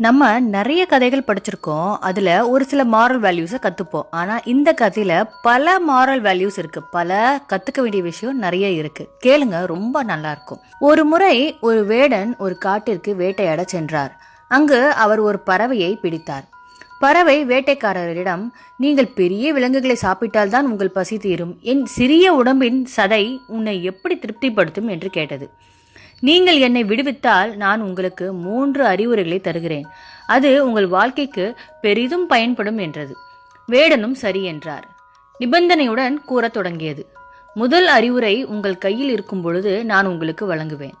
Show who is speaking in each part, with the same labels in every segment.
Speaker 1: நம்ம நிறைய கதைகள் படிச்சிருக்கோம். அதுல ஒரு சில மாரல் வேல்யூஸை கத்துப்போம். ஆனா இந்த கதையில பல மாரல் வேல்யூஸ் இருக்கு. பல கத்துக்க வேண்டிய விஷயம் நிறைய இருக்கு. கேளுங்க, ரொம்ப நல்லா இருக்கும். ஒரு முறை ஒரு வேடன் ஒரு காட்டிற்கு வேட்டையாட சென்றார். அங்கு அவர் ஒரு பறவையை பிடித்தார். பறவை வேட்டைக்காரரிடம், நீங்கள் பெரிய விலங்குகளை சாப்பிட்டால்தான் உங்கள் பசி தீரும், என் சிறிய உடம்பின் சதை உன்னை எப்படி திருப்திப்படுத்தும் என்று கேட்டது. நீங்கள் என்னை விடுவித்தால் நான் உங்களுக்கு 3 அறிவுரைகளை தருகிறேன். அது உங்கள் வாழ்க்கைக்கு பெரிதும் பயன்படும் என்றது. வேடனும் சரி என்றார். நிபந்தனையுடன் கூறத் தொடங்கியது. முதல் அறிவுரை, உங்கள் கையில் இருக்கும் பொழுது நான் உங்களுக்கு வழங்குவேன்.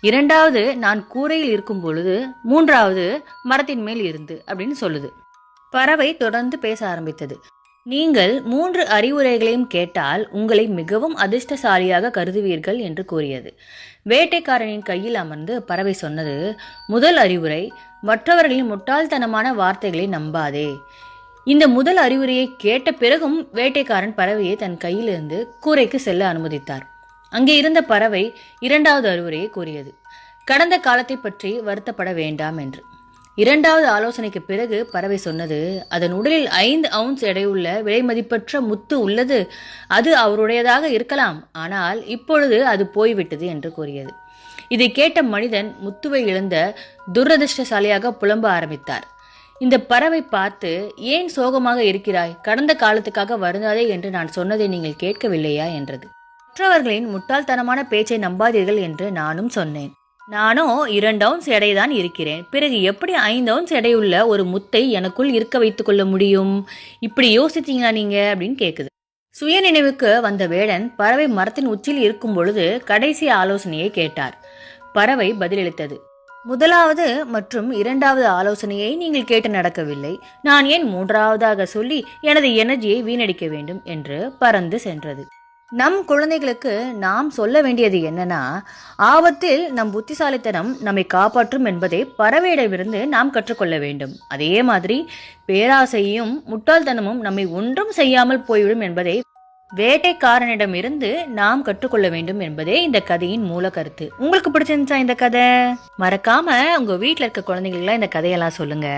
Speaker 1: 2வது, நான் கூரையில் இருக்கும் பொழுது. 3வது, மரத்தின் மேல் இருந்து அப்படின்னு சொல்லுது. பறவை தொடர்ந்து பேச ஆரம்பித்தது. நீங்கள் 3 அறிவுரைகளையும் கேட்டால் உங்களை மிகவும் அதிர்ஷ்டசாலியாக கருதுவீர்கள் என்று கூறியது. வேட்டைக்காரனின் கையில் அமர்ந்து பறவை சொன்னது, முதல் அறிவுரை, மற்றவர்களின் முட்டாள்தனமான வார்த்தைகளை நம்பாதே. இந்த முதல் அறிவுரையை கேட்ட பிறகும் வேட்டைக்காரன் பறவையை தன் கையிலிருந்து கூரைக்கு செல்ல அனுமதித்தார். அங்கே இருந்த பறவை 2வது அறிவுரையை கூறியது. கடந்த காலத்தை பற்றி வருத்தப்பட வேண்டாம் என்று. 2வது ஆலோசனைக்கு பிறகு பறவை சொன்னது, அதன் உடலில் 5 அவுன்ஸ் எடையுள்ள விலைமதிப்பற்ற முத்து உள்ளது. அது அவருடையதாக இருக்கலாம், ஆனால் இப்பொழுது அது போய்விட்டது என்று கூறியது. இதை கேட்ட மனிதன் முத்துவை இழந்த துரதிருஷ்டசாலியாக புலம்ப ஆரம்பித்தார். இந்த பறவை பார்த்து, ஏன் சோகமாக இருக்கிறாய்? கடந்த காலத்துக்காக வருந்தாதே என்று நான் சொன்னதை நீங்கள் கேட்கவில்லையா என்றது. மற்றவர்களின் முட்டாள்தனமான பேச்சை நம்பாதீர்கள் என்று நானும் சொன்னேன். நானும் 2 அவுன்ஸ் எடைதான் இருக்கிறேன். பிறகு எப்படி 5 அவுன்ஸ் எடையுள்ள ஒரு முத்தை எனக்குள் இருக்க வைத்துக் கொள்ள முடியும்? இப்படி யோசித்தீங்களா நீங்க அப்படின்னு கேக்குது. சுய நினைவுக்கு வந்த வேடன் பறவை மரத்தின் உச்சியில் இருக்கும் பொழுது கடைசி ஆலோசனையை கேட்டார். பறவை பதிலளித்தது, முதலாவது மற்றும் 2வது ஆலோசனையை நீங்கள் கேட்டு நடக்கவில்லை. நான் ஏன் 3வதாக சொல்லி எனது எனர்ஜியை வீணடிக்க வேண்டும் என்று பறந்து சென்றது. நம் குழந்தைகளுக்கு நாம் சொல்ல வேண்டியது என்னன்னா, ஆபத்தில் நம் புத்திசாலித்தனம் நம்மை காப்பாற்றும் என்பதை பறவையிடமிருந்து நாம் கற்றுக்கொள்ள வேண்டும். அதே மாதிரி பேராசையும் முட்டாள்தனமும் நம்மை ஒன்றும் செய்யாமல் போய்விடும் என்பதை வேட்டைக்காரனிடமிருந்து நாம் கற்றுக்கொள்ள வேண்டும் என்பதே இந்த கதையின் மூல கருத்து. உங்களுக்கு பிடிச்சிருந்துச்சா இந்த கதை? மறக்காம உங்க வீட்டில் இருக்க குழந்தைங்களுக்கெல்லாம் இந்த கதையெல்லாம் சொல்லுங்க.